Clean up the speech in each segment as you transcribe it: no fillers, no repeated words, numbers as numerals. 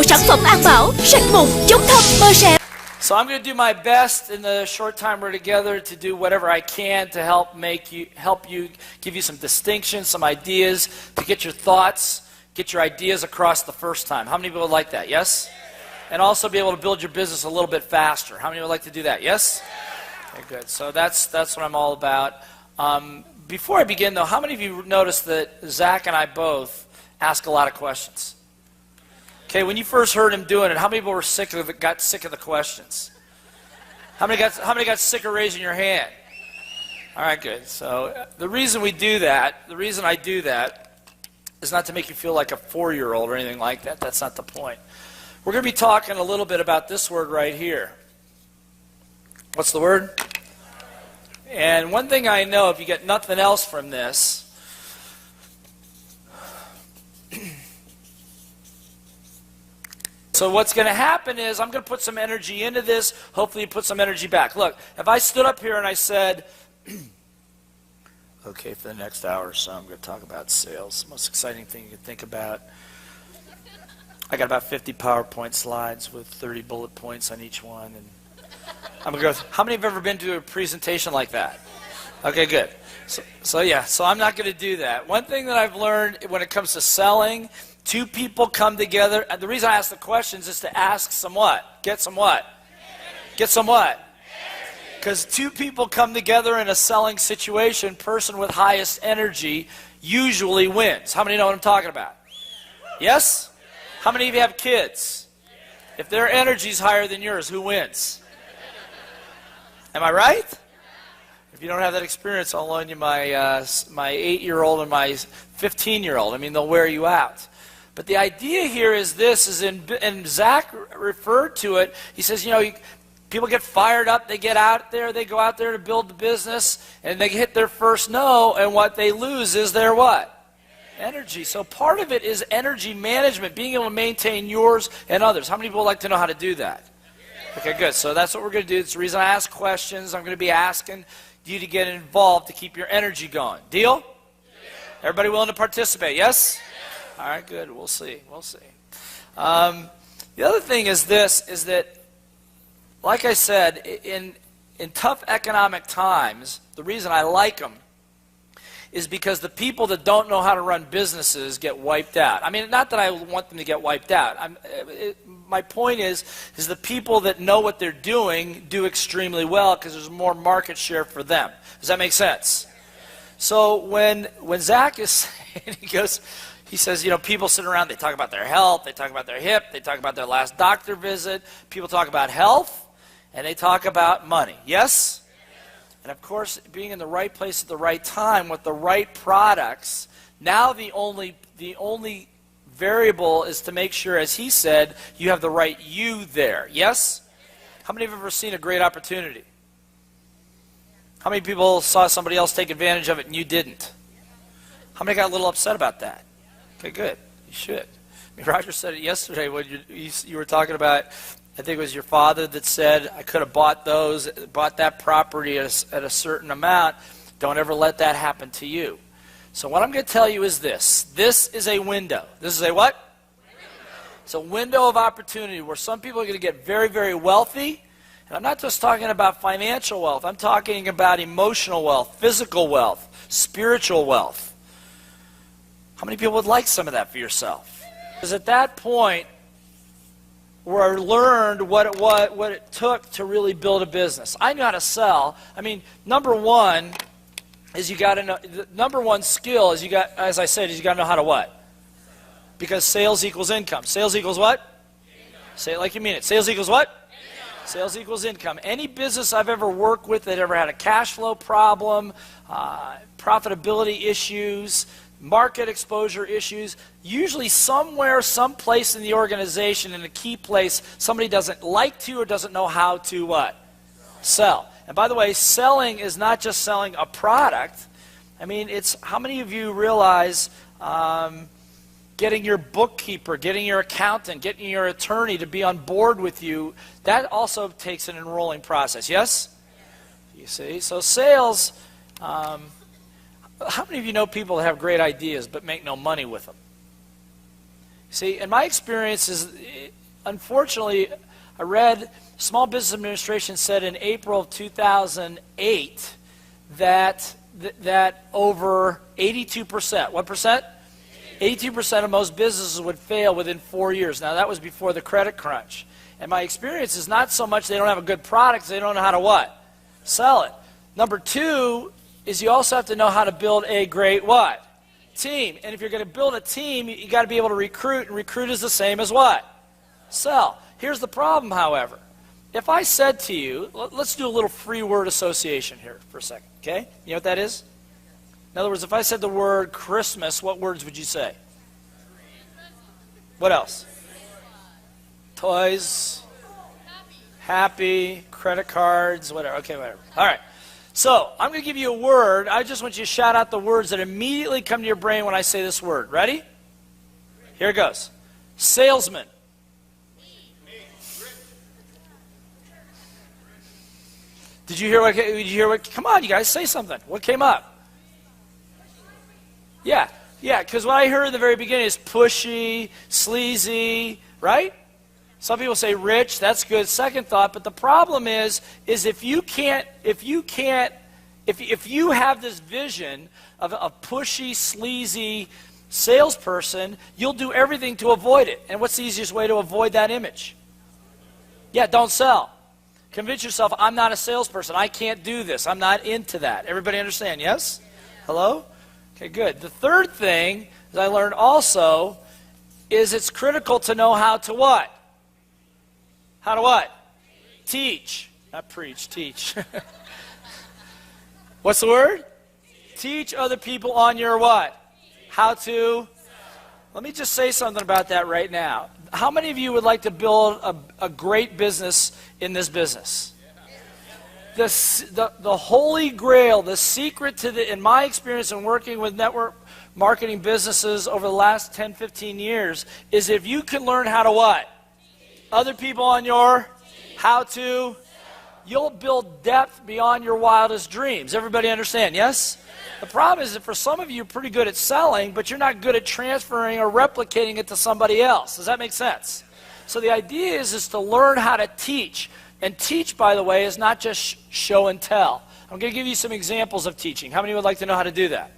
sản phẩm an bảo, sạch mụn, chống thâm, mờ sẹo. So I'm going to do my best in the short time we're together to do whatever I can to help you, give you some distinction, some ideas, to get your thoughts, get your ideas across the first time. How many people would like that? Yes? And also be able to build your business a little bit faster. How many would like to do that? Yes? Okay, good. So that's what I'm all about. Before I begin, though, how many of you noticed that Zach and I both ask a lot of questions? Okay, when you first heard him doing it, how many people were got sick of the questions? How many got sick of raising your hand? All right, good. So the reason we do that, the reason I do that, is not to make you feel like a 4-year-old or anything like that. That's not the point. We're going to be talking a little bit about this word right here. What's the word? And one thing I know, if you get nothing else from this, so what's going to happen is I'm going to put some energy into this. Hopefully you put some energy back. Look, if I stood up here and I said, okay, for the next hour or so, I'm going to talk about sales. The most exciting thing you can think about. I got about 50 PowerPoint slides with 30 bullet points on each one. And I'm going to go, how many have ever been to a presentation like that? Okay, good. So I'm not going to do that. One thing that I've learned when it comes to selling, two people come together, and the reason I ask the questions is to ask some what? Get some what? Get some what? Because two people come together in a selling situation, person with highest energy usually wins. How many know what I'm talking about? Yes? How many of you have kids? If their energy is higher than yours, who wins? Am I right? If you don't have that experience, I'll loan you my 8-year-old and my 15-year-old. I mean, they'll wear you out. But the idea here is this, and Zach referred to it. He says, people get fired up, they get out there, they go out there to build the business, and they hit their first no, and what they lose is their what? Energy. So part of it is energy management, being able to maintain yours and others. How many people would like to know how to do that? Okay, good. So that's what we're going to do. It's the reason I ask questions. I'm going to be asking you to get involved to keep your energy going. Deal? Everybody willing to participate? Yes? All right, good. We'll see. We'll see. The other thing is this, is that, like I said, in tough economic times, the reason I like them is because the people that don't know how to run businesses get wiped out. I mean, not that I want them to get wiped out. My point is the people that know what they're doing do extremely well because there's more market share for them. Does that make sense? So when Zach is saying, he says, people sit around, they talk about their health, they talk about their hip, they talk about their last doctor visit. People talk about health, and they talk about money. Yes? And of course, being in the right place at the right time with the right products, now the only variable is to make sure, as he said, you have the right you there. Yes? How many have ever seen a great opportunity? How many people saw somebody else take advantage of it and you didn't? How many got a little upset about that? Okay, good. You should. I mean, Roger said it yesterday when you were talking about, I think it was your father that said, I could have bought that property at a certain amount. Don't ever let that happen to you. So what I'm going to tell you is this. This is a window. This is a what? It's a window of opportunity where some people are going to get very, very wealthy. And I'm not just talking about financial wealth. I'm talking about emotional wealth, physical wealth, spiritual wealth. How many people would like some of that for yourself? Because at that point, where I learned what it took to really build a business. I knew how to sell. I mean, number one is you got to know. The number one skill is as I said, is you got to know how to what? Because sales equals income. Sales equals what? Income. Say it like you mean it. Sales equals what? Income. Sales equals income. Any business I've ever worked with that ever had a cash flow problem, profitability issues, market exposure issues, usually somewhere, someplace in the organization, in a key place, somebody doesn't like to or doesn't know how to what? Sell. And by the way, selling is not just selling a product. I mean, it's how many of you realize getting your bookkeeper, getting your accountant, getting your attorney to be on board with you, that also takes an enrolling process, yes? You see? So sales, how many of you know people that have great ideas but make no money with them? See, in my experience unfortunately, I read Small Business Administration said in April of 2008 that over 82%, what percent? 82% of most businesses would fail within 4 years. Now, that was before the credit crunch. And my experience is not so much they don't have a good product, they don't know how to what? Sell it. Number two is you also have to know how to build a great what? Team. And if you're going to build a team, you got to be able to recruit, and recruit is the same as what? Sell. Here's the problem, however. If I said to you, let's do a little free word association here for a second, okay? You know what that is? In other words, if I said the word Christmas, what words would you say? What else? Toys, happy, credit cards, whatever. Okay, whatever. All right. So I'm going to give you a word. I just want you to shout out the words that immediately come to your brain when I say this word. Ready? Here it goes. Salesman. Did you hear what? Come on, you guys, say something. What came up? Yeah, because what I heard in the very beginning is pushy, sleazy, right? Some people say rich, that's good, second thought, but the problem is if you have this vision of a pushy, sleazy salesperson, you'll do everything to avoid it. And what's the easiest way to avoid that image? Yeah, don't sell. Convince yourself, I'm not a salesperson, I can't do this, I'm not into that. Everybody understand, yes? Hello? Okay, good. The third thing that I learned also is it's critical to know how to what? How to what? Teach. Not preach, teach. What's the word? Teach other people on your what? How to? Let me just say something about that right now. How many of you would like to build a great business in this business? The holy grail, the secret to in my experience in working with network marketing businesses over the last 10, 15 years is if you can learn how to what? Other people on your how to, you'll build depth beyond your wildest dreams. Everybody understand, yes? The problem is that for some of you, you're pretty good at selling, but you're not good at transferring or replicating it to somebody else. Does that make sense? So the idea is to learn how to teach. And teach, by the way, is not just show and tell. I'm going to give you some examples of teaching. How many would like to know how to do that?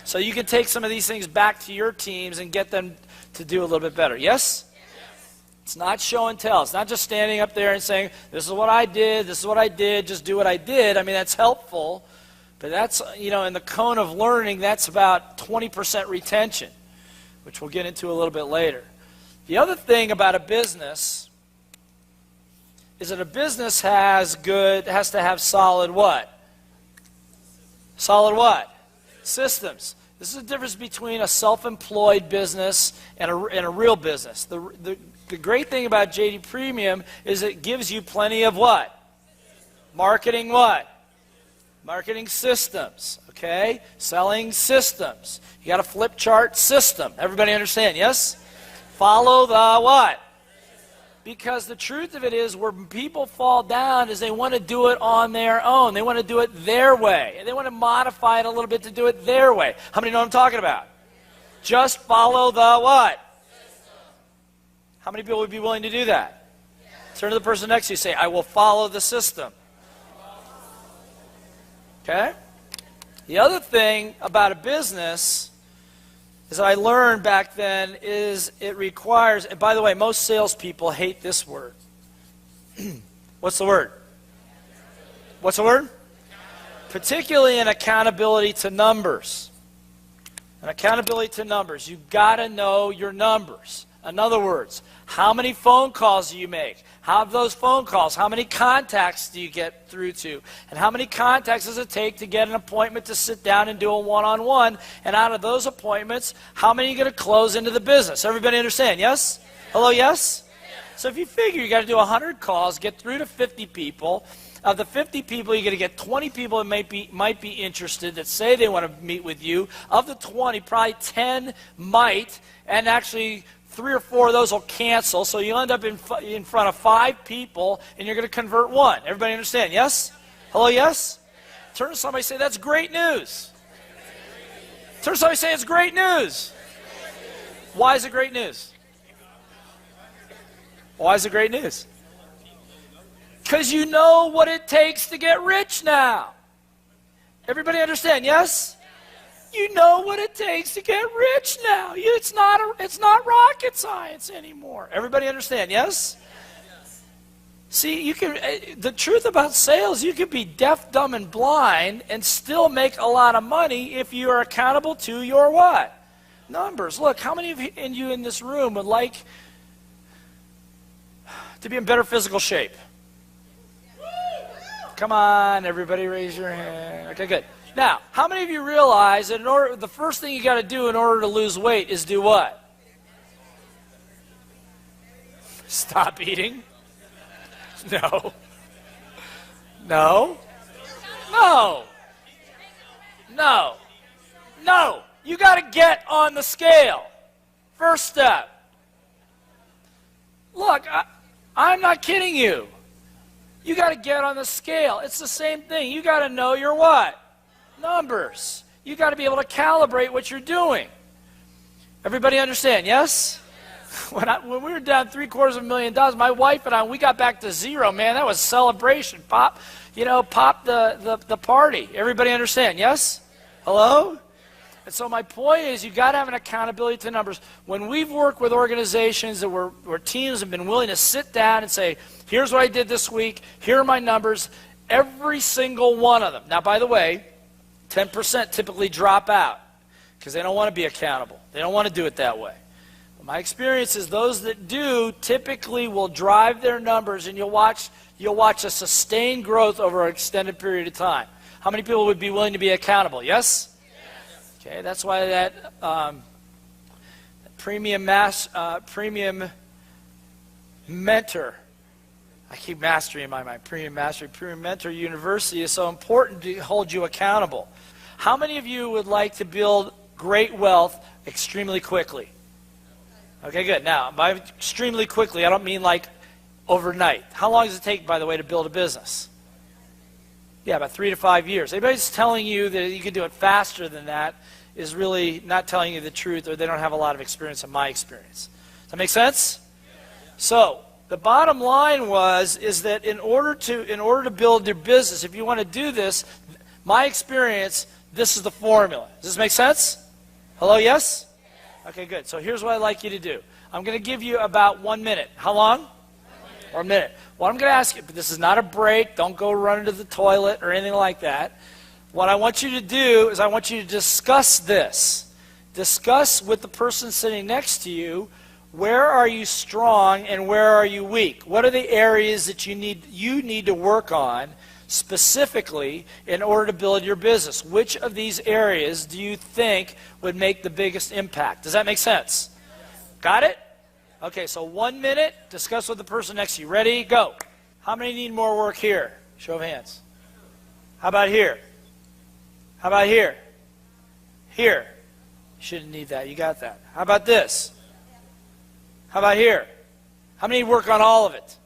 So you can take some of these things back to your teams and get them to do a little bit better. Yes? It's not show and tell. It's not just standing up there and saying, this is what I did, just do what I did. I mean, that's helpful. But that's, in the cone of learning, that's about 20% retention, which we'll get into a little bit later. The other thing about a business is that a business has to have solid what? Solid what? Systems. This is the difference between a self-employed business and a real business. The great thing about JD Premium is it gives you plenty of what? Marketing what? Marketing systems, okay? Selling systems. You got a flip chart system. Everybody understand, yes? Follow the what? Because the truth of it is where people fall down is they want to do it on their own. They want to do it their way. And they want to modify it a little bit to do it their way. How many know what I'm talking about? Just follow the what? How many people would be willing to do that? Turn to the person next to you and say, I will follow the system. Okay? The other thing about a business as I learned back then is it requires, and by the way, most salespeople hate this word. What's the word? What's the word? Particularly in accountability to numbers. And accountability to numbers, you've got to know your numbers. In other words, how many phone calls do you make? How of those phone calls, how many contacts do you get through to? And how many contacts does it take to get an appointment to sit down and do a one-on-one? And out of those appointments, how many are you going to close into the business? Everybody understand, yes? Hello, yes? So if you figure you got to do 100 calls, get through to 50 people. Of the 50 people, you're going to get 20 people that might be interested that say they want to meet with you. Of the 20, probably 10 might, and actually 3 or 4 of those will cancel, so you'll end up in front of 5 people, and you're going to convert 1. Everybody understand, yes? Hello, yes? Turn to somebody and say, that's great news. Turn to somebody and say, it's great news. Why is it great news? Why is it great news? Because you know what it takes to get rich now. Everybody understand, yes? You know what it takes to get rich now. It's not rocket science anymore. Everybody understand, yes? See, the truth about sales, you can be deaf, dumb, and blind and still make a lot of money if you are accountable to your what? Numbers. Look, how many of you in this room would like to be in better physical shape? Come on, everybody raise your hand. Okay, good. Now, how many of you realize that the first thing you got to do in order to lose weight is do what? Stop eating? No. No. No. No. No. You got to get on the scale. First step. Look, I'm not kidding you. You got to get on the scale. It's the same thing. You got to know your what? Numbers. You got to be able to calibrate what you're doing. Everybody understand, yes? When we were down $750,000, my wife and I, we got back to zero, man. That was celebration. Pop the party. Everybody understand, yes? Hello? And so my point is, you got to have an accountability to numbers. When we've worked with organizations where teams have been willing to sit down and say, here's what I did this week, here are my numbers, every single one of them. Now, by the way, 10% typically drop out because they don't want to be accountable. They don't want to do it that way. But my experience is those that do typically will drive their numbers, and you'll watch a sustained growth over an extended period of time. How many people would be willing to be accountable? Yes? Okay, that's why that premium mentor, I keep mastery in my mind, premium mentor university is so important to hold you accountable. How many of you would like to build great wealth extremely quickly? Okay, good. Now, by extremely quickly, I don't mean like overnight. How long does it take, by the way, to build a business? Yeah, about 3 to 5 years. Anybody's telling you that you can do it faster than that is really not telling you the truth, or they don't have a lot of experience in my experience. Does that make sense? So, the bottom line is that in order to build your business, if you want to do this, my experience, this is the formula. Does this make sense? Hello, yes? Okay, good. So here's what I'd like you to do. I'm going to give you about 1 minute. How long? 1 minute. What I'm going to ask you, but this is not a break. Don't go run to the toilet or anything like that. What I want you to do is I want you to discuss this. Discuss with the person sitting next to you, where are you strong and where are you weak? What are the areas that you need to work on specifically in order to build your business? Which of these areas do you think would make the biggest impact? Does that make sense? Got it? Okay, so 1 minute, discuss with the person next to you. Ready? Go. How many need more work here? Show of hands. How about here? How about here? Here. You shouldn't need that. You got that. How about this? How about here? How many work on all of it?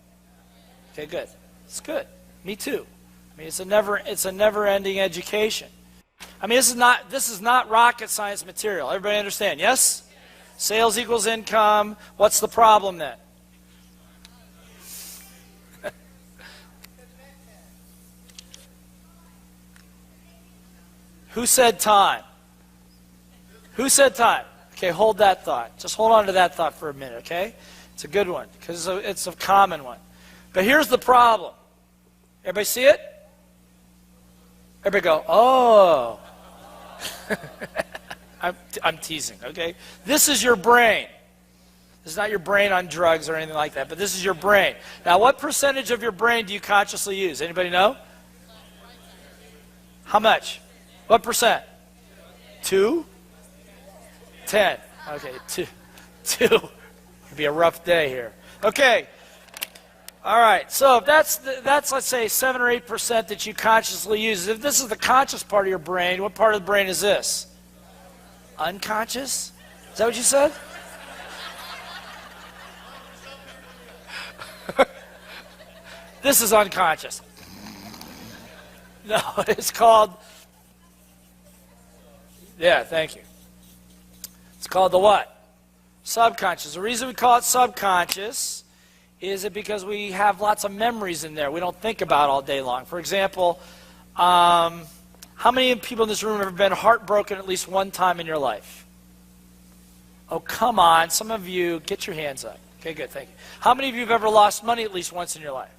Okay, good. It's good. Me too. I mean, it's a never-ending education. I mean, this is not rocket science material. Everybody understand? Yes? Sales equals income. What's the problem then? Who said time? Who said time? Okay, hold that thought. Just hold on to that thought for a minute, okay? It's a good one because it's a common one. But here's the problem. Everybody see it? Everybody go, oh. I'm teasing, okay? This is your brain. This is not your brain on drugs or anything like that, but this is your brain. Now, what percentage of your brain do you consciously use? Anybody know? How much? What percent? 2? 10. Okay, 2. It'll be a rough day here. Okay. All right. So if that's let's say 7 or 8% that you consciously use. If this is the conscious part of your brain, what part of the brain is this? Unconscious? Is that what you said? This is unconscious. No, it's called. Yeah, thank you. It's called the what? Subconscious. The reason we call it subconscious Is it because we have lots of memories in there we don't think about all day long? For example, how many people in this room have ever been heartbroken at least one time in your life? Oh, come on. Some of you, get your hands up. Okay, good, thank you. How many of you have ever lost money at least once in your life?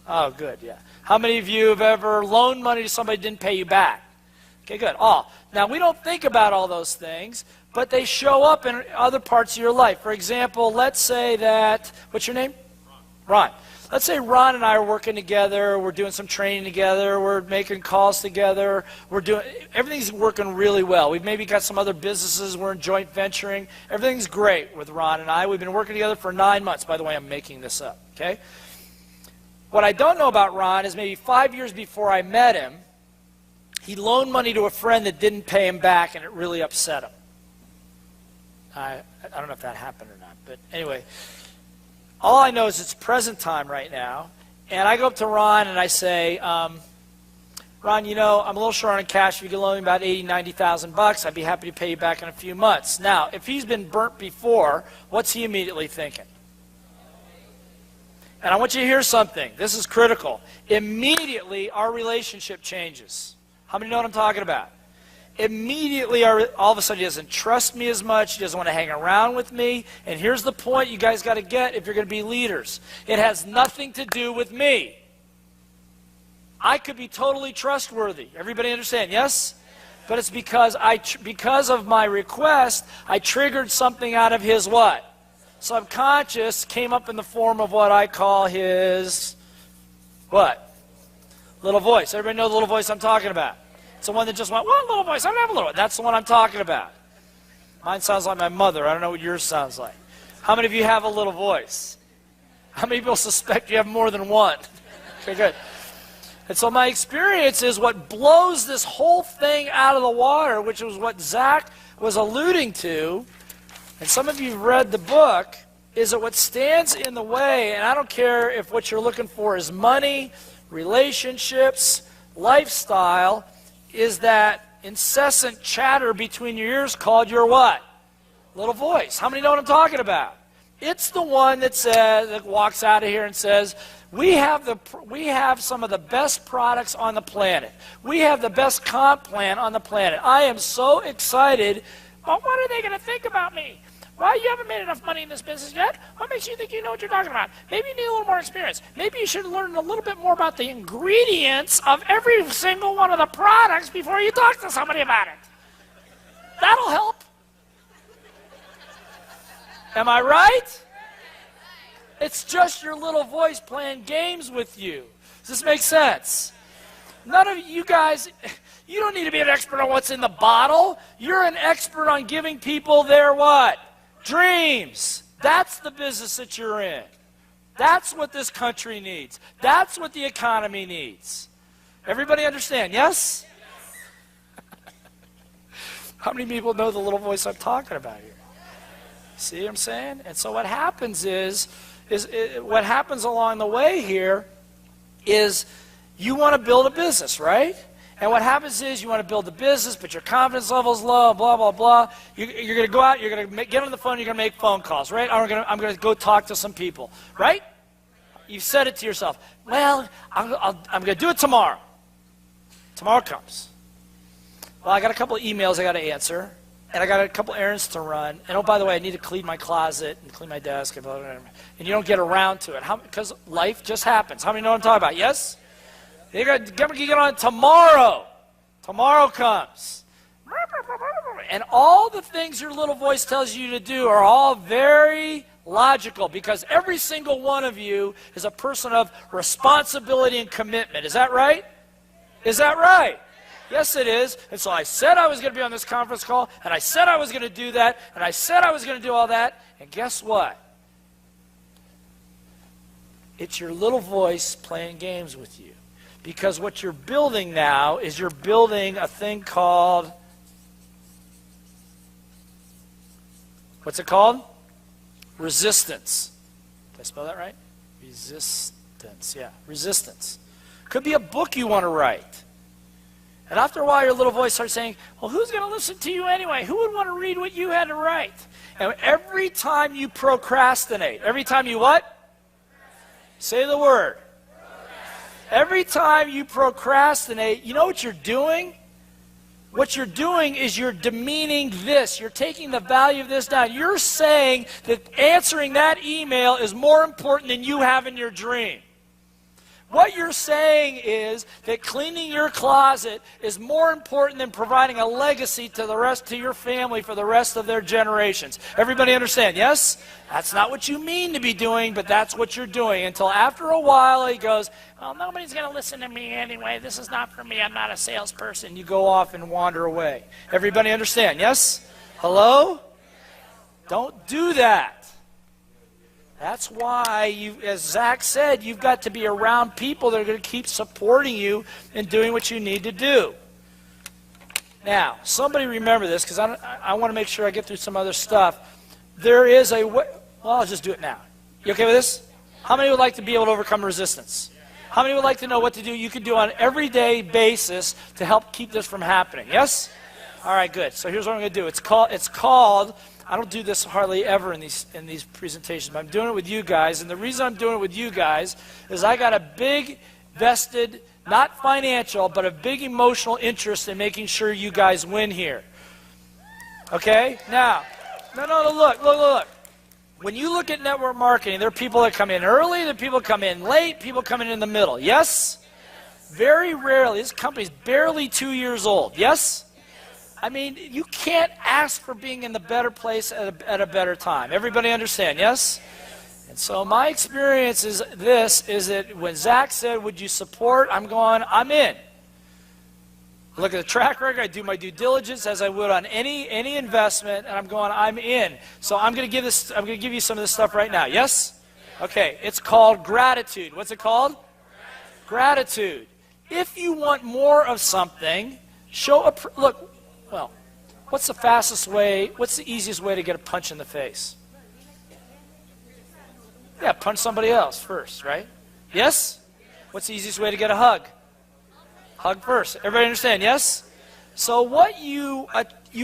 Oh, good, yeah. How many of you have ever loaned money to somebody who didn't pay you back? Okay, good. Oh, now we don't think about all those things, but they show up in other parts of your life. For example, let's say that, what's your name? Ron. Let's say Ron and I are working together, we're doing some training together, we're making calls together, everything's working really well. We've maybe got some other businesses, we're in joint venturing. Everything's great with Ron and I. We've been working together for 9 months. By the way, I'm making this up, okay? What I don't know about Ron is maybe 5 years before I met him, he loaned money to a friend that didn't pay him back, and it really upset him. I don't know if that happened or not, but anyway. All I know is it's present time right now, and I go up to Ron and I say, Ron, you know, I'm a little short on cash. If you could loan me about $80,000, $90,000, I'd be happy to pay you back in a few months. Now, if he's been burnt before, what's he immediately thinking? And I want you to hear something. This is critical. Immediately, our relationship changes. How many know what I'm talking about? Immediately, all of a sudden, he doesn't trust me as much. He doesn't want to hang around with me. And here's the point you guys got to get if you're going to be leaders. It has nothing to do with me. I could be totally trustworthy. Everybody understand? Yes? But it's because because of my request, I triggered something out of his what? Subconscious, came up in the form of what I call his what? Little voice. Everybody know the little voice I'm talking about? It's the one that just went, well, little voice, I don't have a little. That's the one I'm talking about. Mine sounds like my mother. I don't know what yours sounds like. How many of you have a little voice? How many people suspect you have more than one? Okay, good. And so my experience is what blows this whole thing out of the water, which was what Zach was alluding to, and some of you have read the book, is that what stands in the way, and I don't care if what you're looking for is money, relationships, lifestyle, is that incessant chatter between your ears called your what? Little voice. How many know what I'm talking about? It's the one that says, that walks out of here and says, we have some of the best products on the planet. We have the best comp plan on the planet. I am so excited, but what are they going to think about me? Well, you haven't made enough money in this business yet. What makes you think you know what you're talking about? Maybe you need a little more experience. Maybe you should learn a little bit more about the ingredients of every single one of the products before you talk to somebody about it. That'll help. Am I right? It's just your little voice playing games with you. Does this make sense? None of you guys, you don't need to be an expert on what's in the bottle. You're an expert on giving people their what? Dreams. That's the business that you're in. That's what this country needs. That's what the economy needs. Everybody understand, yes? How many people know the little voice I'm talking about here? See what I'm saying? And so what happens is what happens along the way here is you want to build a business, right? And what happens is you want to build a business, but your confidence level is low, blah, blah, blah. You're going to go out, you're going to get on the phone, you're going to make phone calls, right? I'm going to go talk to some people, right? You've said it to yourself. Well, I'm going to do it tomorrow. Tomorrow comes. Well, I got a couple of emails I got to answer, and I got a couple errands to run. And oh, by the way, I need to clean my closet and clean my desk, and blah, blah, blah. And you don't get around to it. Because life just happens. How many know what I'm talking about? Yes? You got to get on tomorrow. Tomorrow comes. And all the things your little voice tells you to do are all very logical, because every single one of you is a person of responsibility and commitment. Is that right? Is that right? Yes, it is. And so I said I was going to be on this conference call, and I said I was going to do that, and I said I was going to do all that, and guess what? It's your little voice playing games with you. Because what you're building now is you're building a thing called, what's it called? Resistance. Did I spell that right? Resistance, yeah, resistance. Could be a book you want to write. And after a while, your little voice starts saying, well, who's going to listen to you anyway? Who would want to read what you had to write? And every time you procrastinate, every time you what? Say the word. Every time you procrastinate, you know what you're doing? What you're doing is you're demeaning this. You're taking the value of this down. You're saying that answering that email is more important than you having your dream. What you're saying is that cleaning your closet is more important than providing a legacy to your family for the rest of their generations. Everybody understand? Yes? That's not what you mean to be doing, but that's what you're doing. Until after a while he goes, well, nobody's going to listen to me anyway. This is not for me. I'm not a salesperson. You go off and wander away. Everybody understand? Yes? Hello? Don't do that. That's why, as Zach said, you've got to be around people that are going to keep supporting you and doing what you need to do. Now, somebody remember this, because I want to make sure I get through some other stuff. There is a way, well, I'll just do it now. You okay with this? How many would like to be able to overcome resistance? How many would like to know what to do you can do on an everyday basis to help keep this from happening? Yes? All right, good. So here's what I'm going to do. It's called I don't do this hardly ever in these presentations, but I'm doing it with you guys. And the reason I'm doing it with you guys is I got a big vested, not financial, but a big emotional interest in making sure you guys win here. Okay? Now, no, look. When you look at network marketing, there are people that come in early, there are people that come in late, people coming in the middle. Yes? Very rarely. This company's barely 2 years old. Yes? I mean, you can't ask for being in the better place at a better time. Everybody understand, yes? And so my experience is that when Zach said, would you support? I'm going, I'm in. Look at the track record, I do my due diligence as I would on any investment, and I'm going, I'm in. So I'm going to give you some of this stuff right now, yes? Okay, it's called gratitude. What's it called? Gratitude. If you want more of something, look, well, what's the easiest way to get a punch in the face? Yeah, punch somebody else first, right? Yes? What's the easiest way to get a hug? Hug first. Everybody understand, yes? So what you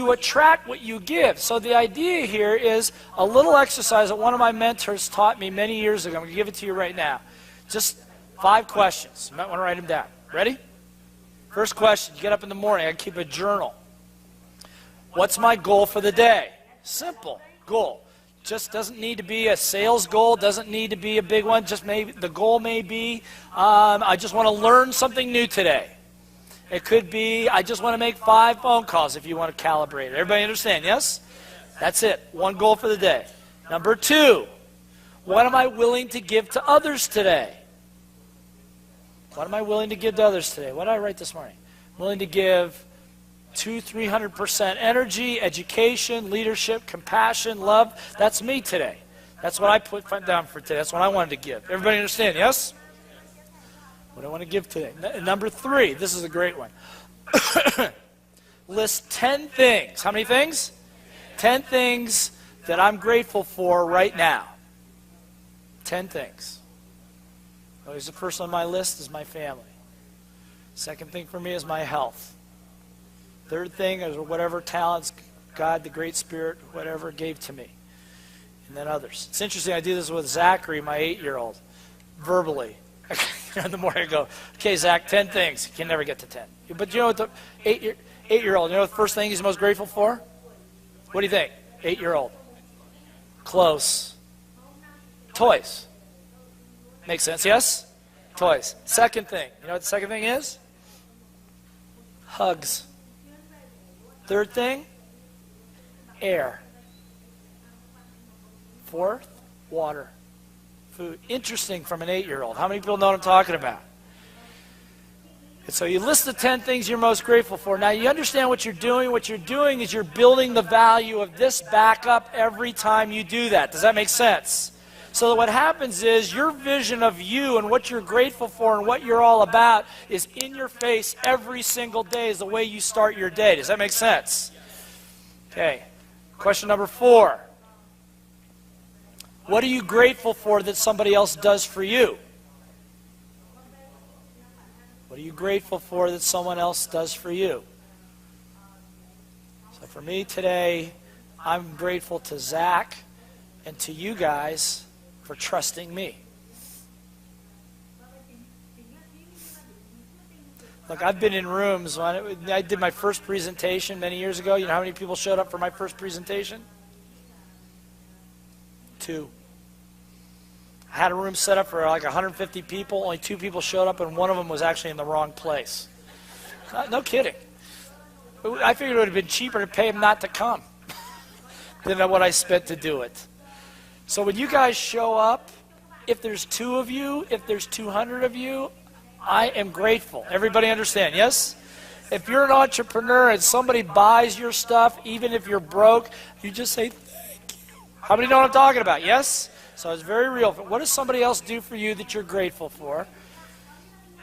attract what you give. So the idea here is a little exercise that one of my mentors taught me many years ago. I'm going to give it to you right now. Just 5 questions. You might want to write them down. Ready? First question, you get up in the morning, I keep a journal. What's my goal for the day? Simple goal. Just doesn't need to be a sales goal, doesn't need to be a big one. Just maybe the goal may be, I just want to learn something new today. It could be, I just want to make 5 phone calls if you want to calibrate it. Everybody understand, yes? That's it. One goal for the day. Number 2, what am I willing to give to others today? What am I willing to give to others today? What did I write this morning? I'm willing to give 200-300% energy, education, leadership, compassion, love. That's me today. That's what I put down for today. That's what I wanted to give. Everybody understand, yes? What do I want to give today? Number 3, this is a great one. List 10 things. How many things? 10 things that I'm grateful for right now. 10 things. Always the first on my list is my family. Second thing for me is my health. Third thing is whatever talents God, the Great Spirit, whatever gave to me. And then others. It's interesting, I do this with Zachary, my 8-year-old, verbally. The more I go, okay, Zach, 10 things. You can never get to 10. But you know what the 8-year-old, you know what the first thing he's most grateful for? What do you think? 8-year-old. Close. Toys. Makes sense, yes? Toys. Second thing. You know what the second thing is? Hugs. Third thing? Air. Fourth? Water. Food. Interesting from an 8-year-old. How many people know what I'm talking about? And so you list the 10 things you're most grateful for. Now you understand what you're doing. What you're doing is you're building the value of this back up every time you do that. Does that make sense? So that what happens is your vision of you and what you're grateful for and what you're all about is in your face every single day is the way you start your day. Does that make sense? Okay. Question number 4. What are you grateful for that somebody else does for you? What are you grateful for that someone else does for you? So for me today, I'm grateful to Zach and to you guys for trusting me. Look, I've been in rooms. When I did my first presentation many years ago. You know how many people showed up for my first presentation? 2. I had a room set up for like 150 people. Only 2 people showed up, and one of them was actually in the wrong place. No kidding. I figured it would have been cheaper to pay them not to come than what I spent to do it. So when you guys show up, if there's 2 of you, if there's 200 of you, I am grateful. Everybody understand, yes? If you're an entrepreneur and somebody buys your stuff, even if you're broke, you just say, thank you. How many know what I'm talking about, yes? So it's very real. What does somebody else do for you that you're grateful for?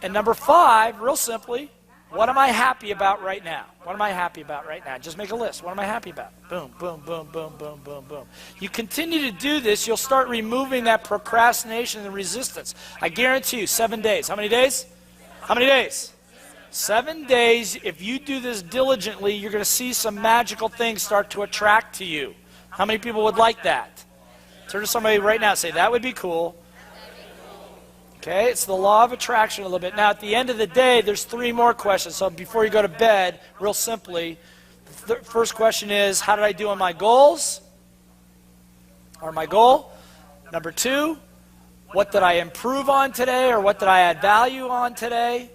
And number 5, real simply, what am I happy about right now? What am I happy about right now? Just make a list. What am I happy about? Boom, boom, boom, boom, boom, boom, boom. You continue to do this, you'll start removing that procrastination and resistance. I guarantee you, 7 days. How many days? How many days? 7 days. If you do this diligently, you're going to see some magical things start to attract to you. How many people would like that? Turn to somebody right now and say, that would be cool. Okay, it's the law of attraction a little bit. Now, at the end of the day, there's 3 more questions. So before you go to bed, real simply, the first question is, how did I do on my goals? Or my goal? Number 2, what did I improve on today, or what did I add value on today?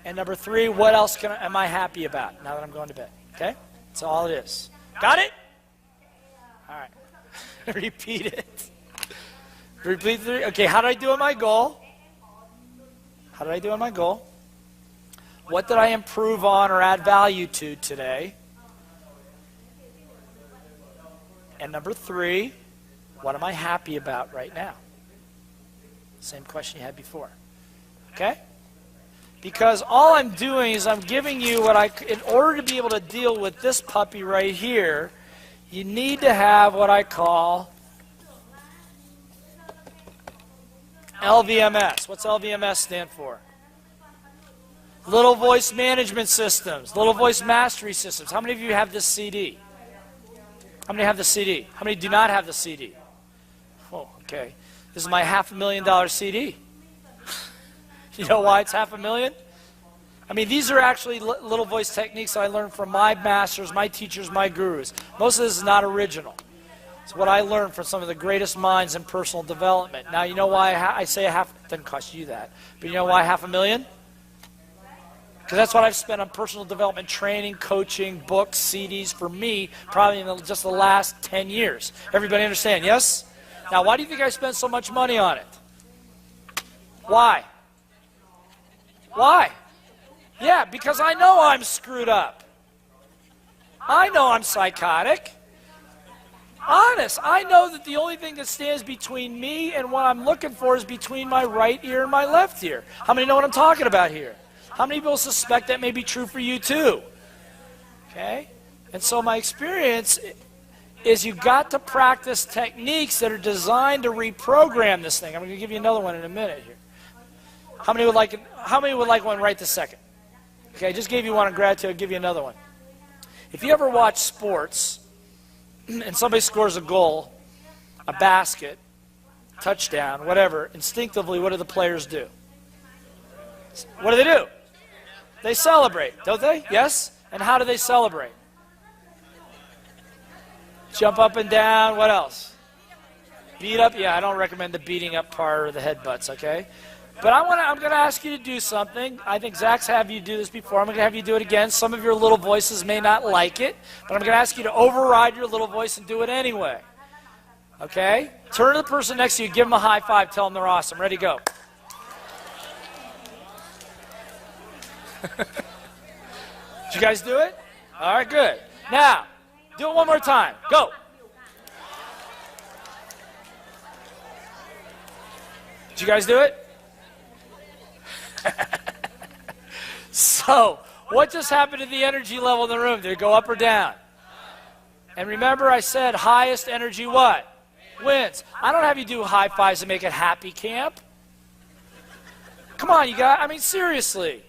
And number 3, what else am I happy about now that I'm going to bed? Okay, that's all it is. Got it? All right. Repeat it. Repeat 3. Okay, how did I do on my goal? How did I do on my goal? What did I improve on or add value to today? And number 3, what am I happy about right now? Same question you had before. Okay? Because all I'm doing is I'm giving you what in order to be able to deal with this puppy right here, you need to have what I call LVMS. What's LVMS stand for? Little Voice Management Systems. Little Voice Mastery Systems. How many of you have this CD? How many have the CD? How many do not have the CD? Oh, okay. This is my $500,000 CD. You know why it's $500,000? I mean, these are actually Little Voice techniques I learned from my masters, my teachers, my gurus. Most of this is not original. It's what I learned from some of the greatest minds in personal development. Now, you know why I say it doesn't cost you that. But you know why $500,000? Because that's what I've spent on personal development training, coaching, books, CDs for me, probably in just the last 10 years. Everybody understand, yes? Now, why do you think I spend so much money on it? Why? Why? Yeah, because I know I'm screwed up. I know I'm psychotic. Honest, I know that the only thing that stands between me and what I'm looking for is between my right ear and my left ear. How many know what I'm talking about here? How many people suspect that may be true for you too? Okay? And so my experience is you've got to practice techniques that are designed to reprogram this thing. I'm going to give you another one in a minute here. How many would like one right this second? Okay, I just gave you one on gratitude. I'll give you another one. If you ever watch sports, and somebody scores a goal, a basket, touchdown, whatever, instinctively, what do the players do? What do they do? They celebrate, don't they? Yes? And how do they celebrate? Jump up and down, what else? Beat up? Yeah, I don't recommend the beating up part or the headbutts, okay? But I'm going to ask you to do something. I think Zach's had you do this before. I'm going to have you do it again. Some of your little voices may not like it, but I'm going to ask you to override your little voice and do it anyway. Okay? Turn to the person next to you, give them a high five, tell them they're awesome. Ready, go. Did you guys do it? All right, good. Now, do it one more time. Go. Did you guys do it? So, what just happened to the energy level in the room? Did it go up or down? And remember I said highest energy what? Wins. I don't have you do high fives to make it happy camp. Come on, you guys. I mean, seriously.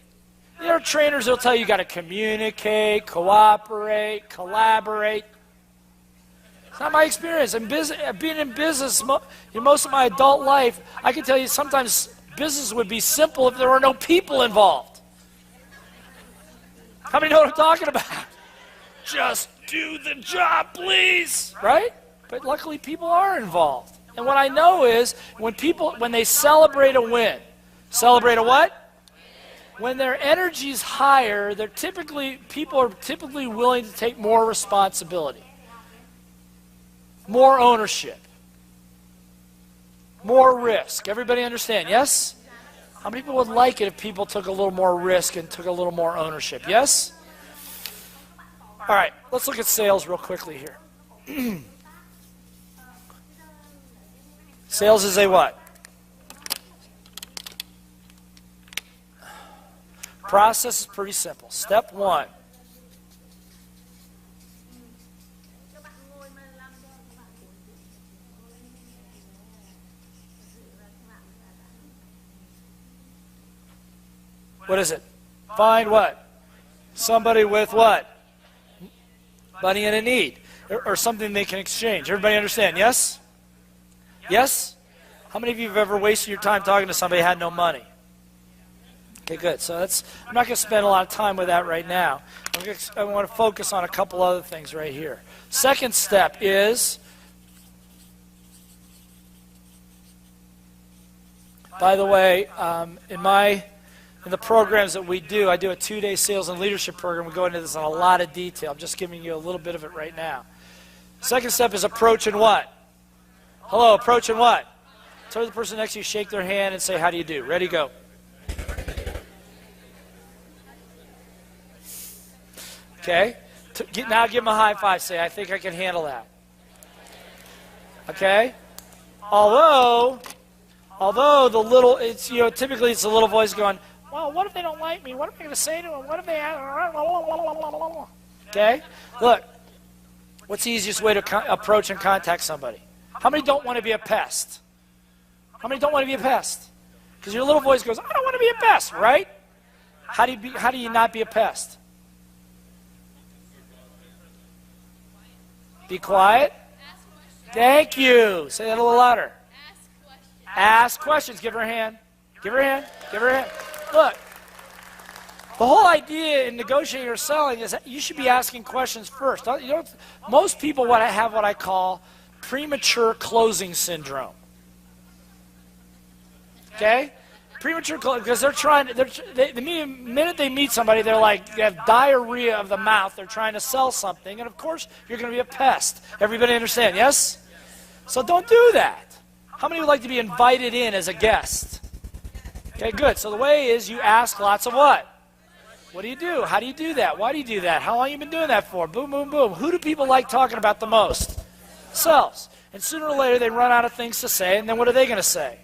There are trainers that'll tell you got to communicate, cooperate, collaborate. It's not my experience. Being in business most of my adult life, I can tell you sometimes business would be simple if there were no people involved. How many know what I'm talking about? Just do the job, please. Right? But luckily people are involved. And what I know is when they celebrate a win, celebrate a what? When their energy's higher, people are typically willing to take more responsibility, more ownership, more risk. Everybody understand? Yes? How many people would like it if people took a little more risk and took a little more ownership? Yes? All right, let's look at sales real quickly here. Sales is a what? Process is pretty simple. Step one. What is it? Find what? Somebody with what? Money and a need. Or something they can exchange. Everybody understand? Yes? Yes? How many of you have ever wasted your time talking to somebody who had no money? Okay, good. So I'm not going to spend a lot of time with that right now. I want to focus on a couple other things right here. Second step is, by the way, in the programs that we do, I do a 2-day sales and leadership program. We go into this in a lot of detail. I'm just giving you a little bit of it right now. Second step is approach and what? Hello, approach and what? Turn to the person next to you, shake their hand, and say, how do you do? Ready, go. Okay? Now give them a high five. Say, I think I can handle that. Okay? Although typically it's a little voice going, well, what if they don't like me? What am I going to say to them? What if they... Okay? Look, what's the easiest way to approach and contact somebody? How many don't want to be a pest? How many don't want to be a pest? Because your little voice goes, I don't want to be a pest, right? How do you not be a pest? Be quiet. Thank you. Say that a little louder. Ask questions. Give her a hand. Give her a hand. Give her a hand. Look, the whole idea in negotiating or selling is that you should be asking questions first. Most people have what I call premature closing syndrome. Okay? Premature closing, because the minute they meet somebody, they have diarrhea of the mouth. They're trying to sell something, and of course, you're going to be a pest. Everybody understand, yes? So don't do that. How many would like to be invited in as a guest? Okay, good. So the way is you ask lots of what? What do you do? How do you do that? Why do you do that? How long have you been doing that for? Boom, boom, boom. Who do people like talking about the most? Themselves. And sooner or later they run out of things to say, and then what are they going to say?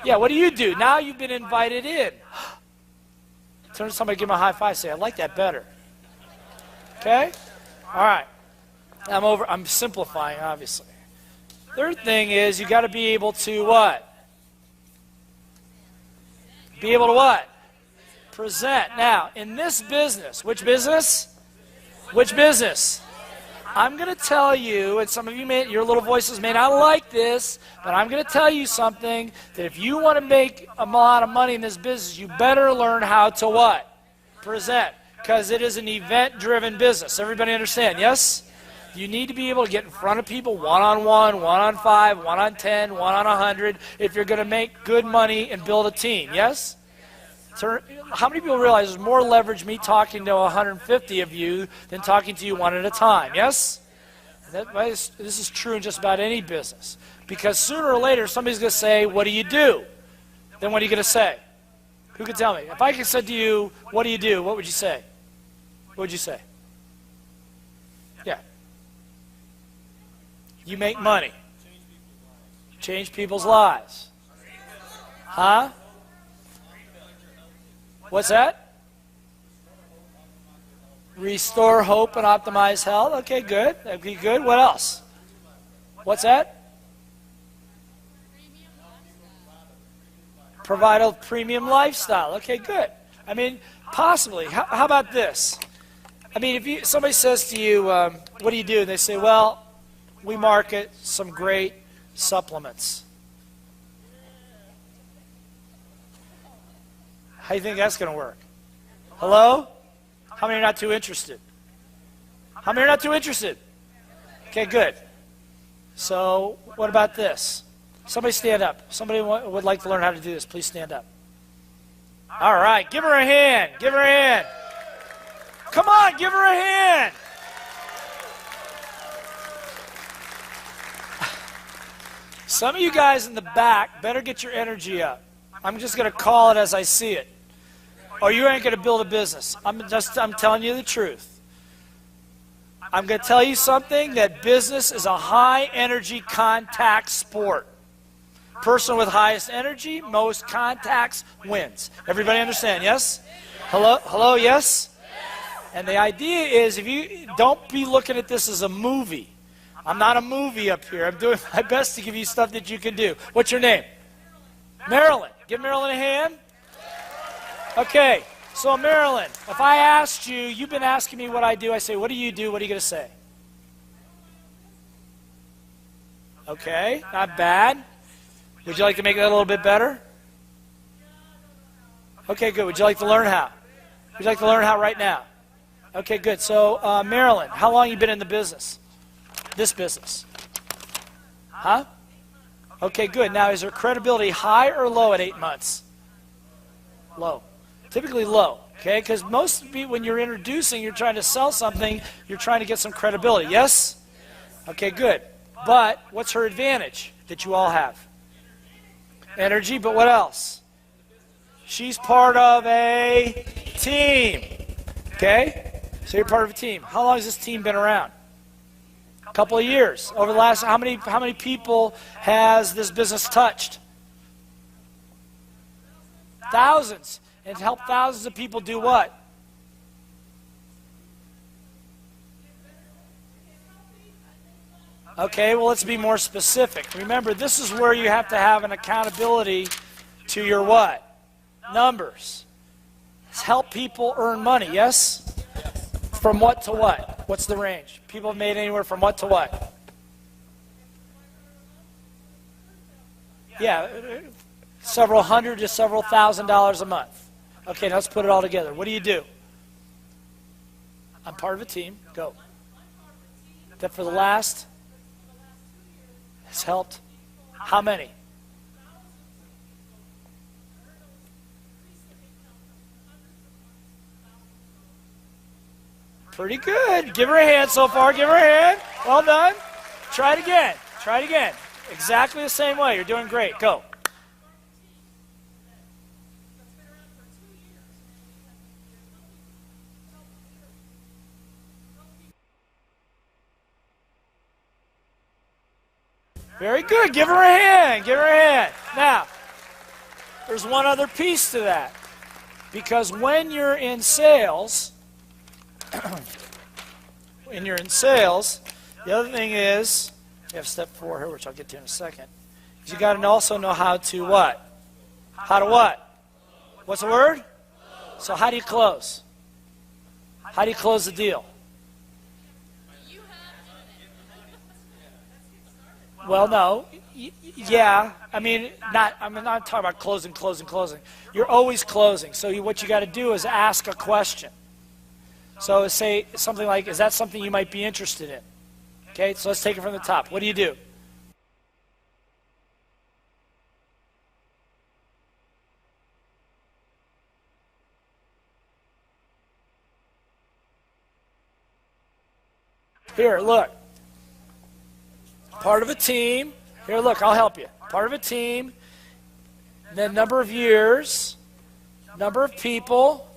Yeah, what do you do? Now you've been invited in. Turn to somebody, give them a high five, say, I like that better. Okay? All right. I'm simplifying, obviously. Third thing is you got to be able to what? Be able to what? Present. Now, in this business, which business? Which business? I'm going to tell you, and some of you your little voices may not like this, but I'm going to tell you something, that if you want to make a lot of money in this business, you better learn how to what? Present. Because it is an event-driven business. Everybody understand, yes? You need to be able to get in front of people one-on-one, one-on-5, one-on-10, one-on-100, if you're going to make good money and build a team, yes? How many people realize there's more leverage me talking to 150 of you than talking to you one at a time, yes? This is true in just about any business. Because sooner or later, somebody's going to say, what do you do? Then what are you going to say? Who can tell me? If I said to you, what do you do? What would you say? What would you say? Yeah. You make money. Change people's lives. Huh? What's that? Restore hope and optimize health. Okay, good. That'd be good. What else? What's that? Provide a premium lifestyle. Okay, good. I mean, possibly. How about this? I mean, if somebody says to you, what do you do? And they say, well, we market some great supplements. How do you think that's going to work? Hello? How many are not too interested? How many are not too interested? Okay, good. So what about this? Somebody stand up. Somebody would like to learn how to do this. Please stand up. All right, give her a hand. Give her a hand. Come on, give her a hand. Some of you guys in the back better get your energy up. I'm just going to call it as I see it. Or you ain't going to build a business. I'm telling you the truth. I'm going to tell you something, that business is a high energy contact sport. Person with highest energy, most contacts, wins. Everybody understand, yes? Hello, hello, yes? And the idea is, if you don't be looking at this as a movie. I'm not a movie up here. I'm doing my best to give you stuff that you can do. What's your name? Marilyn. Give Marilyn a hand. Okay, so Marilyn, if I asked you, you've been asking me what I do, I say, what do you do? What are you going to say? Okay, not bad. Would you like to make that a little bit better? Okay, good. Would you like to learn how? Would you like to learn how right now? Okay, good. So, Marilyn, how long have you been in the business? This business? Huh? Okay, good. Now, is her credibility high or low at 8 months? Low. Typically low, okay? Because most of you, when you're introducing, you're trying to sell something, you're trying to get some credibility, yes? Okay, good. But what's her advantage that you all have? Energy, but what else? She's part of a team, okay? So you're part of a team. How long has this team been around? A couple of years. Over the last, how many people has this business touched? Thousands. And help thousands of people do what? Okay, well, let's be more specific. Remember, this is where you have to have an accountability to your what? Numbers. It's help people earn money, yes? From what to what? What's the range? People have made anywhere from what to what? Yeah, several hundred to several $1,000s a month. Okay, now let's put it all together. What do you do? I'm part of a team. Go. That for the last has helped how many? Pretty good. Give her a hand so far. Give her a hand. Well done. Try it again. Try it again. Exactly the same way. You're doing great. Go. Very good. Give her a hand. Give her a hand. Now, there's one other piece to that. Because when you're in sales, the other thing is, you have step 4 here, which I'll get to in a second, is you got to also know how to what? How to what? What's the word? So how do you close? How do you close the deal? Well, no. Yeah. I mean, I'm not talking about closing. You're always closing. So what you got to do is ask a question. So say something like, is that something you might be interested in? Okay, so let's take it from the top. What do you do? Here, look. Part of a team. Here, look, I'll help you. Part of a team. Then number of years. Number of people.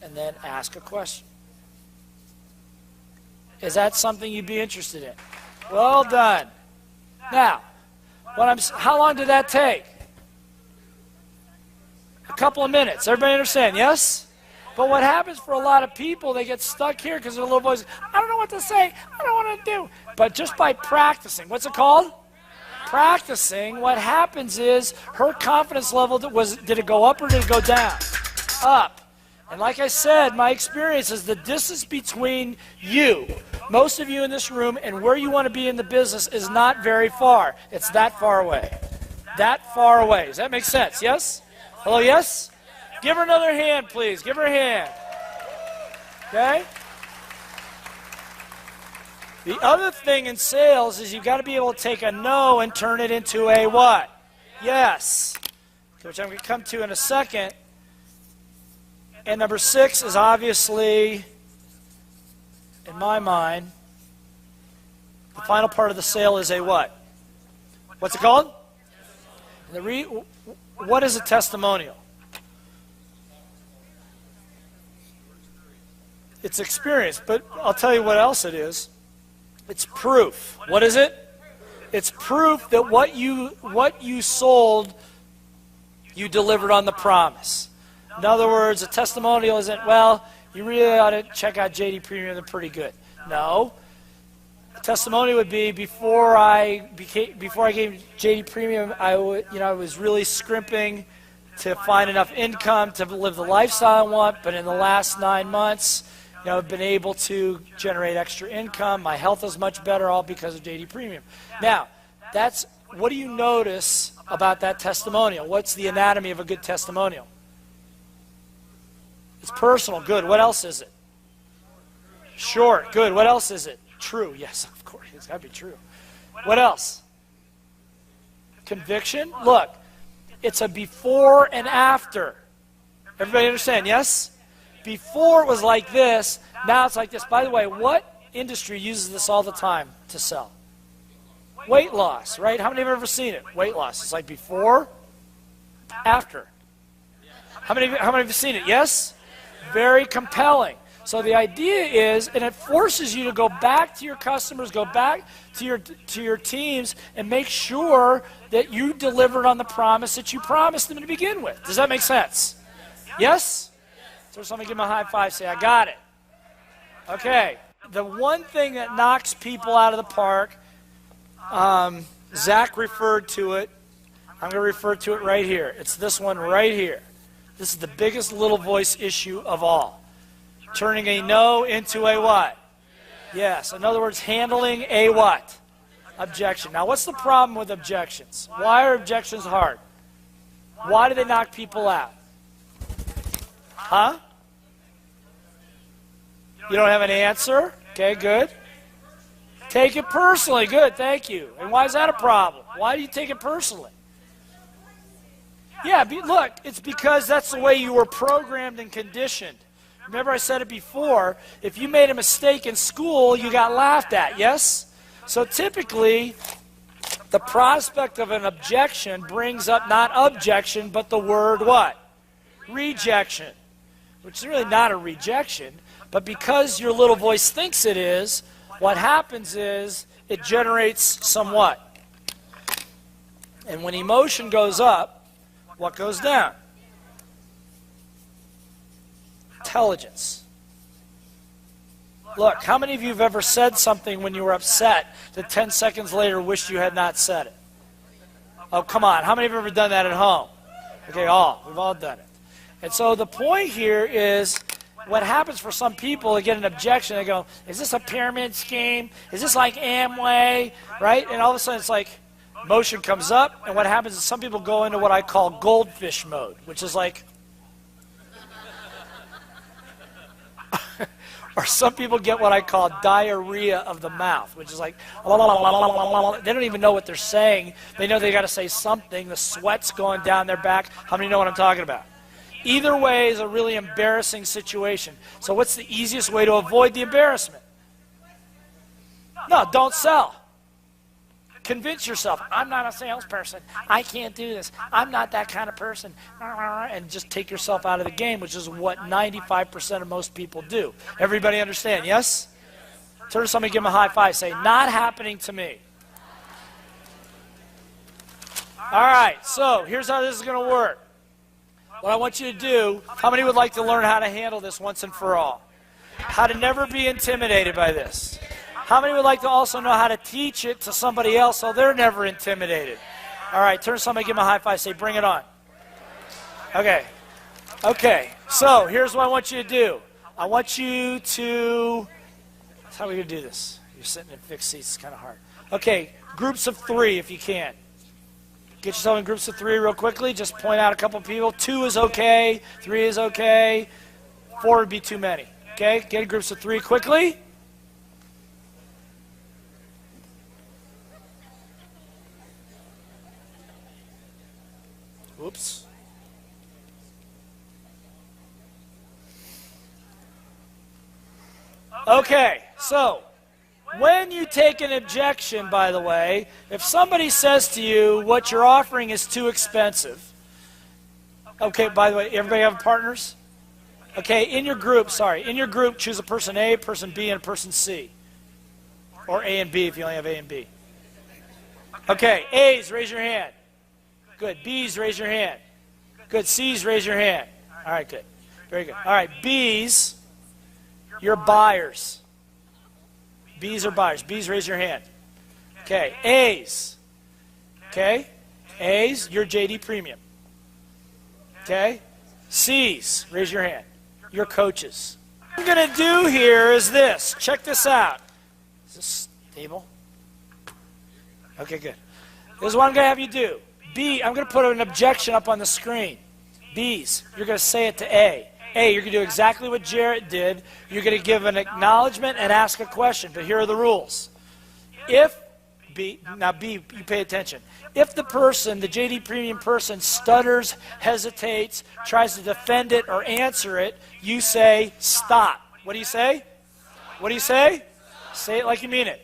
And then ask a question. Is that something you'd be interested in? Well done. Now, how long did that take? A couple of minutes. Everybody understand, yes? But what happens for a lot of people, they get stuck here because their little voice, I don't know what to say, I don't want to do. But just by practicing, what's it called? Practicing, what happens is her confidence level, did it go up or did it go down? Up. And like I said, my experience is the distance between you, most of you in this room, and where you want to be in the business is not very far. It's that far away. that far away. Does that make sense? Yes? Hello, yes? Give her another hand, please. Give her a hand. Okay? The other thing in sales is you've got to be able to take a no and turn it into a what? Yes. Which I'm going to come to in a second. And number 6 is obviously, in my mind, the final part of the sale is a what? What's it called? What is a testimonial? It's experience, but I'll tell you what else it is. It's proof. What is it? It's proof that what you sold, you delivered on the promise. In other words, a testimonial isn't, well, you really ought to check out JD Premium, they're pretty good. No. A testimonial would be before I gave JD Premium, I was really scrimping to find enough income to live the lifestyle I want, but in the last 9 months, I've been able to generate extra income. My health is much better, all because of JD Premium. Now, what do you notice about that testimonial? What's the anatomy of a good testimonial? It's personal. Good. What else is it? Short. Good. What else is it? True. Yes, of course. It's got to be true. What else? Conviction. Look, it's a before and after. Everybody understand? Yes? Before it was like this, now it's like this. By the way, what industry uses this all the time to sell? Weight loss, right? How many have ever seen it? Weight loss. It's like before, after. How many have you seen it? Yes? Very compelling. So the idea is, and it forces you to go back to your customers, go back to your teams, and make sure that you delivered on the promise that you promised them to begin with. Does that make sense? Yes? So somebody give them a high five, say, I got it. Okay. The one thing that knocks people out of the park, Zach referred to it. I'm going to refer to it right here. It's this one right here. This is the biggest little voice issue of all. Turning a no into a what? Yes. In other words, handling a what? Objection. Now, what's the problem with objections? Why are objections hard? Why do they knock people out? Huh? You don't have an answer? Okay, good. Take it personally. Good, thank you. And why is that a problem? Why do you take it personally? Yeah, look, it's because that's the way you were programmed and conditioned. Remember I said it before, if you made a mistake in school, you got laughed at, yes? So typically, the prospect of an objection brings up not objection, but the word what? Rejection. Which is really not a rejection, but because your little voice thinks it is, what happens is it generates some what? And when emotion goes up, what goes down? Intelligence. Look, how many of you have ever said something when you were upset that 10 seconds later wished you had not said it? Oh, come on. How many have ever done that at home? Okay, all. We've all done it. And so the point here is what happens for some people, they get an objection, they go, is this a pyramid scheme? Is this like Amway? Right? And all of a sudden it's like emotion comes up, and what happens is some people go into what I call goldfish mode, which is like, or some people get what I call diarrhea of the mouth, which is like, they don't even know what they're saying. They know they got to say something. The sweat's going down their back. How many know what I'm talking about? Either way is a really embarrassing situation. So what's the easiest way to avoid the embarrassment? No, don't sell. Convince yourself, I'm not a salesperson. I can't do this. I'm not that kind of person. And just take yourself out of the game, which is what 95% of most people do. Everybody understand, yes? Turn to somebody, give them a high five. Say, not happening to me. All right, so here's how this is going to work. What I want you to do, how many would like to learn how to handle this once and for all? How to never be intimidated by this. How many would like to also know how to teach it to somebody else so they're never intimidated? All right, turn to somebody, give them a high five, say, bring it on. Okay. Okay, so here's what I want you to do. I want you to, how are we going to do this? You're sitting in fixed seats, it's kind of hard. Okay, groups of 3 if you can. Get yourself in groups of 3 real quickly. Just point out a couple people. 2 is okay. 3 is okay. 4 would be too many. Okay? Get in groups of 3 quickly. Oops. Okay, so when you take an objection, by the way, if somebody says to you, what you're offering is too expensive. Okay, by the way, everybody have partners? Okay, in your group, choose a person A, person B, and a person C. Or A and B if you only have A and B. Okay, A's, raise your hand. Good. B's, raise your hand. Good. C's, raise your hand. All right, good. Very good. All right, B's, you're buyers. B's are buyers. B's, raise your hand. Okay, A's. Okay, A's, you're JD Premium. Okay, C's, raise your hand. You're coaches. What I'm going to do here is this. Check this out. Is this stable? Okay, good. This is what I'm going to have you do. B, I'm going to put an objection up on the screen. B's, you're going to say it to A. A, you're going to do exactly what Jarrett did. You're going to give an acknowledgement and ask a question. But here are the rules. If B, now B, you pay attention. If the person, the JD Premium person, stutters, hesitates, tries to defend it or answer it, you say, stop. What do you say? What do you say? Say it like you mean it.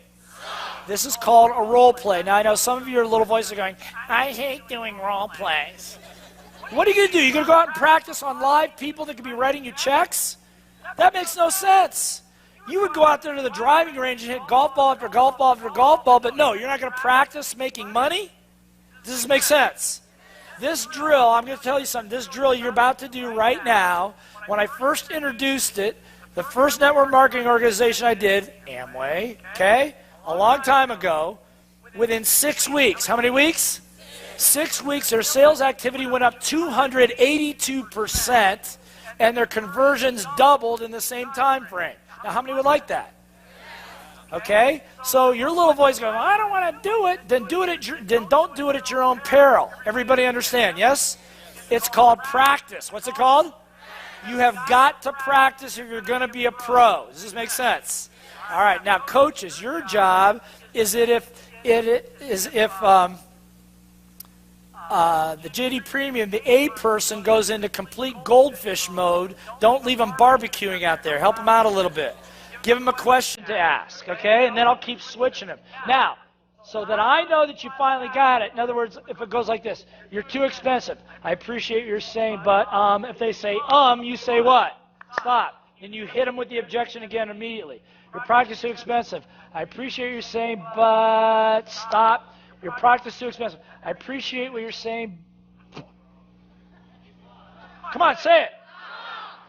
This is called a role play. Now, I know some of your little voices are going, I hate doing role plays. What are you going to do? You're going to go out and practice on live people that could be writing you checks? That makes no sense. You would go out there to the driving range and hit golf ball after golf ball after golf ball, but no, you're not going to practice making money? Does this make sense? This drill, I'm going to tell you something, this drill you're about to do right now, when I first introduced it, the first network marketing organization I did, Amway, okay, a long time ago, within 6 weeks, how many weeks? 6 weeks, their sales activity went up 282%, and their conversions doubled in the same time frame. Now, how many would like that? Okay? So your little voice going, I don't want to do it, then don't do it at your own peril. Everybody understand, yes? It's called practice. What's it called? You have got to practice if you're going to be a pro. Does this make sense? All right, now coaches, your job is that if the JD Premium, the A person goes into complete goldfish mode, don't leave them barbecuing out there. Help them out a little bit. Give them a question to ask, okay? And then I'll keep switching them. Now, so that I know that you finally got it, in other words, if it goes like this, you're too expensive. I appreciate your saying, but if they say, you say what? Stop. And you hit them with the objection again immediately. Your product is too expensive. I appreciate your saying, but stop. Your product is too expensive. I appreciate what you're saying. Come on, say it.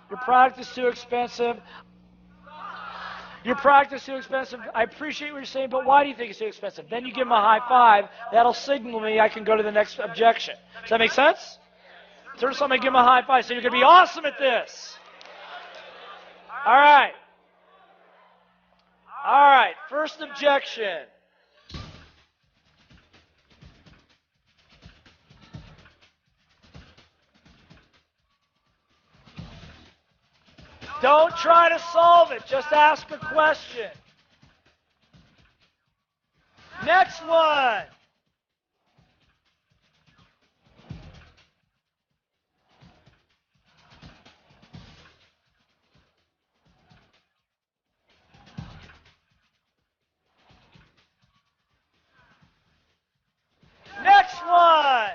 Your product is too expensive. Your product is too expensive. I appreciate what you're saying, but why do you think it's too expensive? Then you give them a high five. That'll signal me I can go to the next objection. Does that make sense? Turn to somebody, give them a high five. So you're going to be awesome at this. All right. All right. First objection. Don't try to solve it. Just ask a question. Next one. Next one.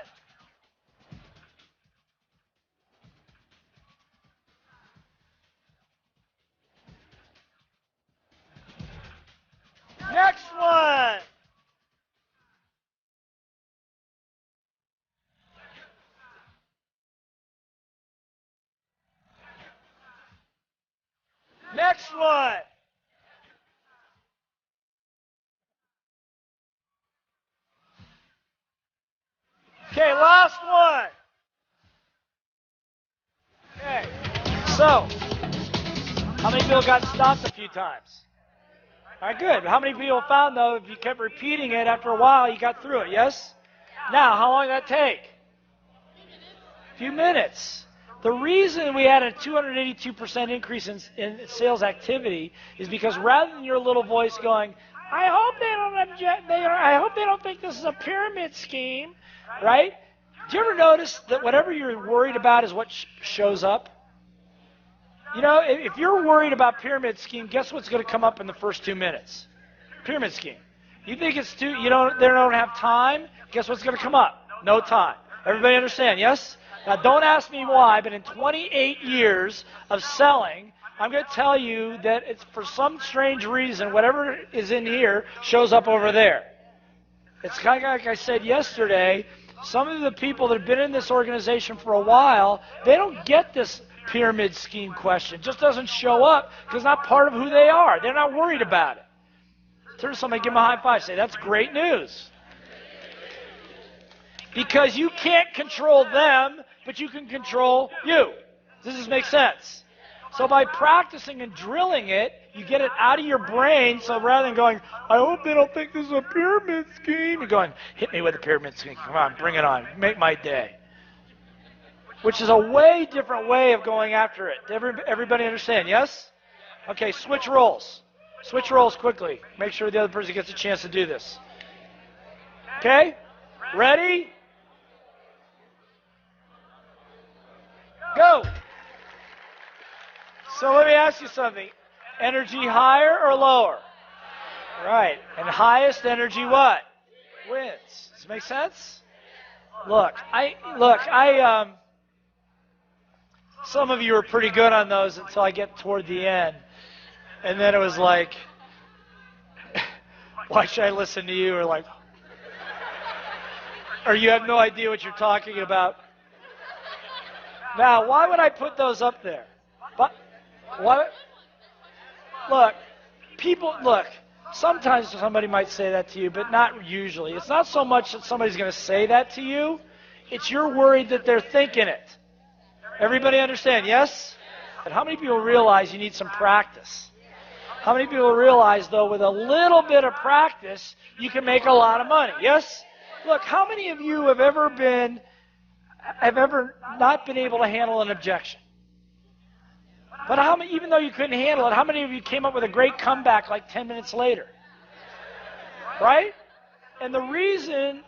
Next one. Next one. Okay, last one. Okay, so how many people got stopped a few times? All right, good. How many people found, though, if you kept repeating it, after a while, you got through it, yes? Now, how long did that take? A few minutes. The reason we had a 282% increase in sales activity is because rather than your little voice going, I hope they don't object, I hope they don't think this is a pyramid scheme, right? Do you ever notice that whatever you're worried about is what shows up? You know, if you're worried about pyramid scheme, guess what's going to come up in the first 2 minutes? Pyramid scheme. You think it's they don't have time? Guess what's going to come up? No time. Everybody understand, yes? Now, don't ask me why, but in 28 years of selling, I'm going to tell you that it's for some strange reason, whatever is in here shows up over there. It's kind of like I said yesterday, some of the people that have been in this organization for a while, they don't get this pyramid scheme question. It just doesn't show up because it's not part of who they are. They're not worried about it. Turn to somebody, give them a high five, say, that's great news. Because you can't control them, but you can control you. Does this make sense? So by practicing and drilling it, you get it out of your brain, so rather than going, I hope they don't think this is a pyramid scheme, you're going, hit me with a pyramid scheme. Come on, bring it on. Make my day. Which is a way different way of going after it. Everybody understand, yes? Okay, switch roles. Switch roles quickly. Make sure the other person gets a chance to do this. Okay? Ready? Go! So let me ask you something. Energy higher or lower? Right. And highest energy what? Wins. Does this make sense? Look, some of you are pretty good on those until I get toward the end. And then it was like, why should I listen to you? Or you have no idea what you're talking about. Now, why would I put those up there? But what? Look, sometimes somebody might say that to you, but not usually. It's not so much that somebody's going to say that to you. It's you're worried that they're thinking it. Everybody understand, yes? But how many people realize you need some practice? How many people realize, though, with a little bit of practice, you can make a lot of money, yes? Look, how many of you have ever not been able to handle an objection? But how many, even though you couldn't handle it, how many of you came up with a great comeback like 10 minutes later? Right? And the reason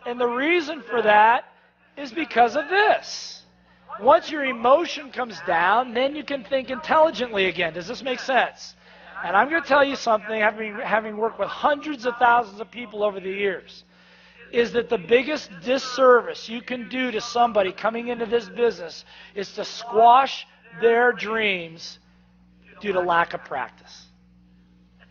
for that is because of this. Once your emotion comes down, then you can think intelligently again. Does this make sense? And I'm going to tell you something, having worked with hundreds of thousands of people over the years, is that the biggest disservice you can do to somebody coming into this business is to squash their dreams due to lack of practice.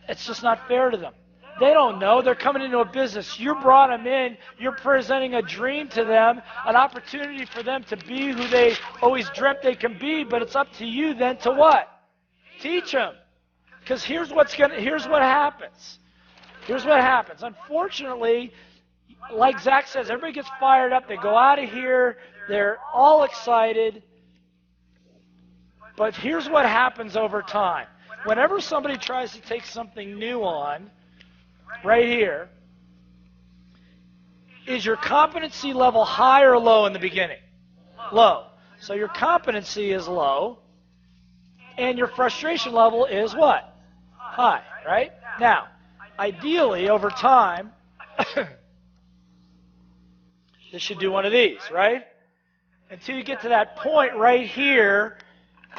It's just not fair to them. They don't know. They're coming into a business. You brought them in. You're presenting a dream to them, an opportunity for them to be who they always dreamt they can be, but it's up to you then to what? Teach them. Because here's what happens. Here's what happens. Unfortunately, like Zach says, everybody gets fired up. They go out of here. They're all excited. But here's what happens over time. Whenever somebody tries to take something new on, right here, is your competency level high or low in the beginning? Low. So your competency is low, and your frustration level is what? High, right? Now, ideally, over time, this should do one of these, right? Until you get to that point right here,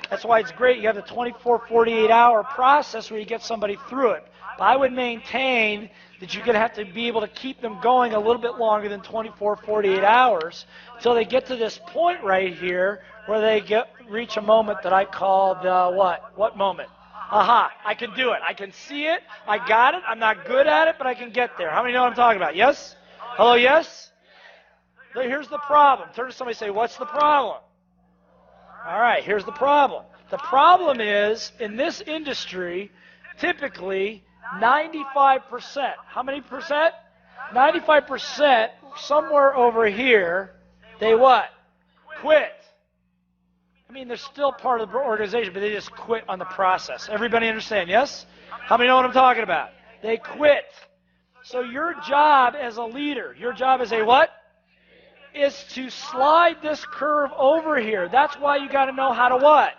that's why it's great. You have the 24, 48-hour process where you get somebody through it. But I would maintain that you're going to have to be able to keep them going a little bit longer than 24, 48 hours until they get to this point right here where they reach a moment that I call the what? What moment? Aha, I can do it. I can see it. I got it. I'm not good at it, but I can get there. How many know what I'm talking about? Yes? Hello, yes? Here's the problem. Turn to somebody and say, what's the problem? All right, here's the problem. The problem is, in this industry, typically 95%. How many percent? 95%, somewhere over here, they what? Quit. I mean, they're still part of the organization, but they just quit on the process. Everybody understand, yes? How many know what I'm talking about? They quit. So your job as a leader, your job as a what? is to slide this curve over here. That's why you got to know how to what?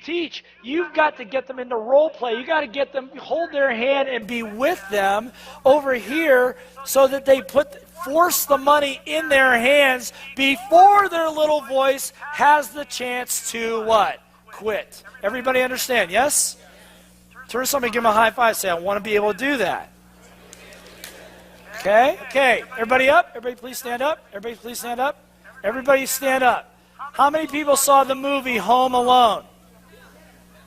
Teach. You've got to get them into role play. You got to get them, hold their hand and be with them over here so that they force the money in their hands before their little voice has the chance to what? Quit. Everybody understand? Yes? Turn to somebody, give them a high five, say, I want to be able to do that. Okay? Okay. Everybody up? Everybody please stand up. Everybody please stand up. Everybody stand up. How many people saw the movie Home Alone?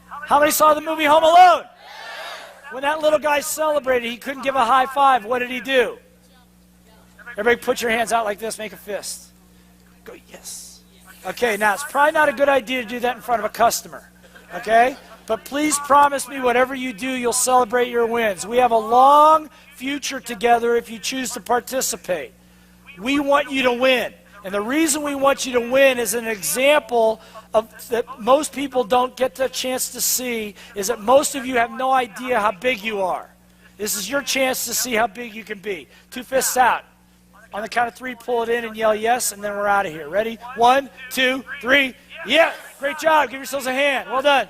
How many saw the movie Home Alone? When that little guy celebrated, he couldn't give a high five. What did he do? Everybody put your hands out like this, make a fist. Go, yes. Okay, now it's probably not a good idea to do that in front of a customer. Okay? But please promise me whatever you do, you'll celebrate your wins. We have a long future together if you choose to participate. We want you to win. And the reason we want you to win is an example of that most people don't get the chance to see is that most of you have no idea how big you are. This is your chance to see how big you can be. 2 fists out. On the count of 3, pull it in and yell yes, and then we're out of here. Ready? 1, 2, 3. Yeah! Great job. Give yourselves a hand. Well done.